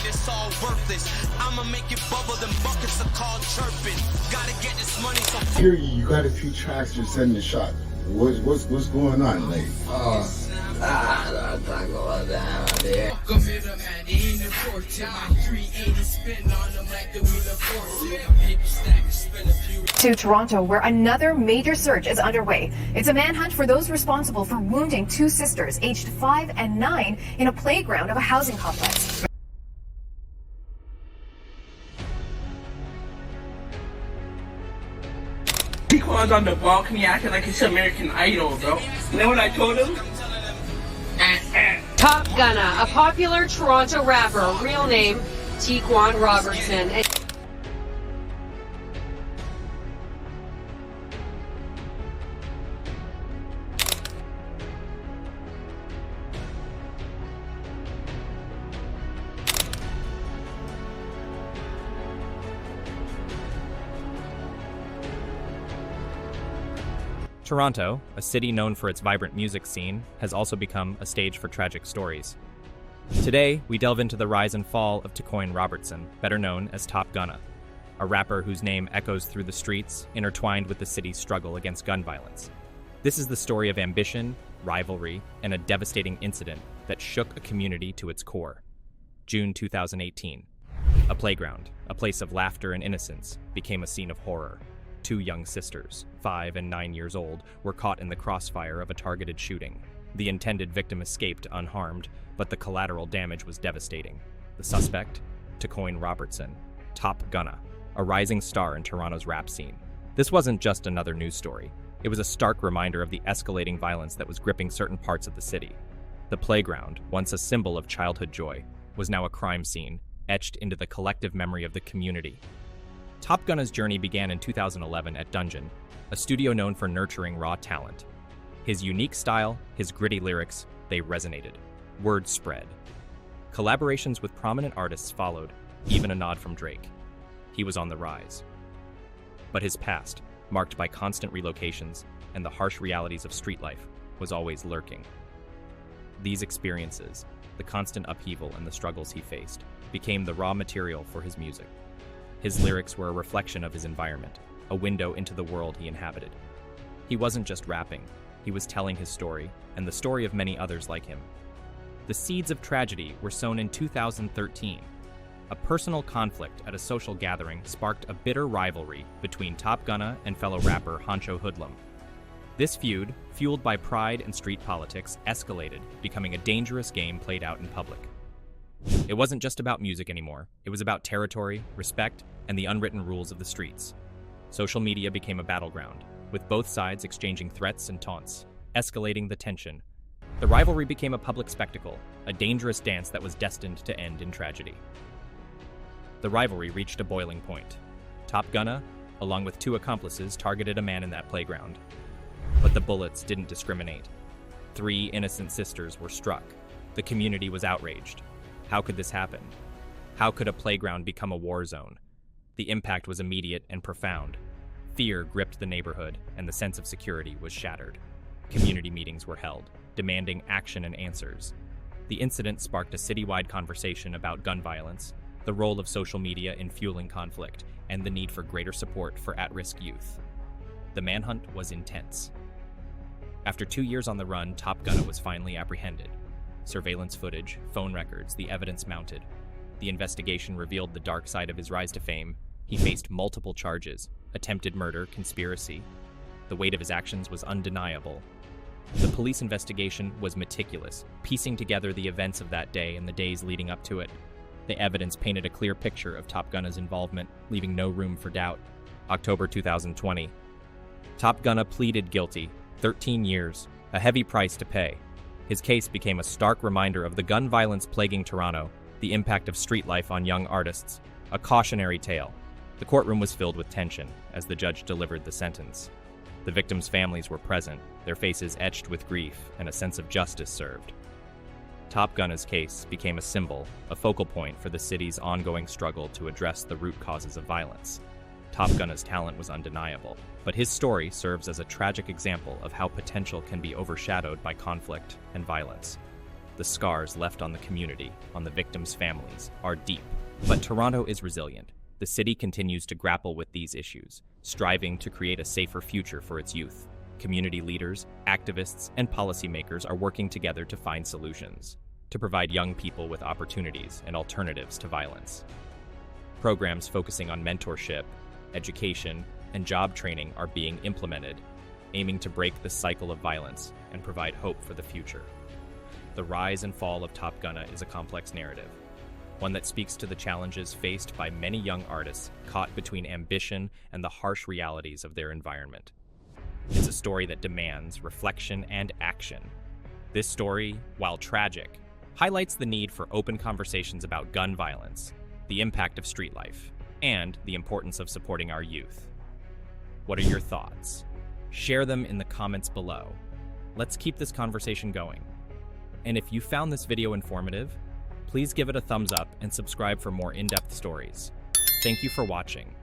it, it's all worthless. I'ma make it bubble, them buckets are called chirping. Gotta get this money, so Here you got a few tracks you're sending a shot. What's going on, like? Don't talk about that, man. To Toronto, where another major search is underway. It's a manhunt for those responsible for wounding two sisters, aged 5 and 9, in a playground of a housing complex. Tcoin's on the balcony acting like it's American Idol, bro. You know what I told him? Top Gunna, a popular Toronto rapper, real name Tcoin Robertson. Toronto, a city known for its vibrant music scene, has also become a stage for tragic stories. Today, we delve into the rise and fall of Tcoin Robertson, better known as Top Gunna, a rapper whose name echoes through the streets, intertwined with the city's struggle against gun violence. This is the story of ambition, rivalry, and a devastating incident that shook a community to its core. June 2018. A playground, a place of laughter and innocence, became a scene of horror. Two young sisters, 5 and 9 years old, were caught in the crossfire of a targeted shooting. The intended victim escaped unharmed, but the collateral damage was devastating. The suspect? Tcoin Robertson, Top Gunna, a rising star in Toronto's rap scene. This wasn't just another news story. It was a stark reminder of the escalating violence that was gripping certain parts of the city. The playground, once a symbol of childhood joy, was now a crime scene, etched into the collective memory of the community. Top Gunna's journey began in 2011 at Dungeon, a studio known for nurturing raw talent. His unique style, his gritty lyrics, they resonated. Word spread. Collaborations with prominent artists followed, even a nod from Drake. He was on the rise. But his past, marked by constant relocations and the harsh realities of street life, was always lurking. These experiences, the constant upheaval and the struggles he faced, became the raw material for his music. His lyrics were a reflection of his environment, a window into the world he inhabited. He wasn't just rapping, he was telling his story, and the story of many others like him. The seeds of tragedy were sown in 2013. A personal conflict at a social gathering sparked a bitter rivalry between Top Gunna and fellow rapper Honcho Hoodlum. This feud, fueled by pride and street politics, escalated, becoming a dangerous game played out in public. It wasn't just about music anymore. It was about territory, respect, and the unwritten rules of the streets. Social media became a battleground, with both sides exchanging threats and taunts, escalating the tension. The rivalry became a public spectacle, a dangerous dance that was destined to end in tragedy. The rivalry reached a boiling point. Top Gunna, along with 2 accomplices, targeted a man in that playground. But the bullets didn't discriminate. 3 innocent sisters were struck. The community was outraged. How could this happen? How could a playground become a war zone? The impact was immediate and profound. Fear gripped the neighborhood, and the sense of security was shattered. Community meetings were held, demanding action and answers. The incident sparked a citywide conversation about gun violence, the role of social media in fueling conflict, and the need for greater support for at-risk youth. The manhunt was intense. After 2 years on the run, Top Gunna was finally apprehended. Surveillance footage, phone records, the evidence mounted. The investigation revealed the dark side of his rise to fame. He faced multiple charges: attempted murder, conspiracy. The weight of his actions was undeniable. The police investigation was meticulous, piecing together the events of that day and the days leading up to it. The evidence painted a clear picture of Top Gunna's involvement, leaving no room for doubt. October 2020. Top Gunna pleaded guilty. 13 years, a heavy price to pay. His case became a stark reminder of the gun violence plaguing Toronto, the impact of street life on young artists, a cautionary tale. The courtroom was filled with tension as the judge delivered the sentence. The victims' families were present, their faces etched with grief and a sense of justice served. Top Gunna's case became a symbol, a focal point for the city's ongoing struggle to address the root causes of violence. Top Gunna's talent was undeniable, but his story serves as a tragic example of how potential can be overshadowed by conflict and violence. The the scars left on the community, on the victims' families, are deep. But Toronto is resilient. The city continues to grapple with these issues, striving to create a safer future for its youth. Community leaders, activists, and policymakers are working together to find solutions, to provide young people with opportunities and alternatives to violence. Programs focusing on mentorship, education, and job training are being implemented, aiming to break the cycle of violence and provide hope for the future. The rise and fall of Top Gunna is a complex narrative, one that speaks to the challenges faced by many young artists caught between ambition and the harsh realities of their environment. It's a story that demands reflection and action. This story, while tragic, highlights the need for open conversations about gun violence, the impact of street life, and the importance of supporting our youth. What are your thoughts? Share them in the comments below. Let's keep this conversation going. And if you found this video informative, please give it a thumbs up and subscribe for more in-depth stories. Thank you for watching.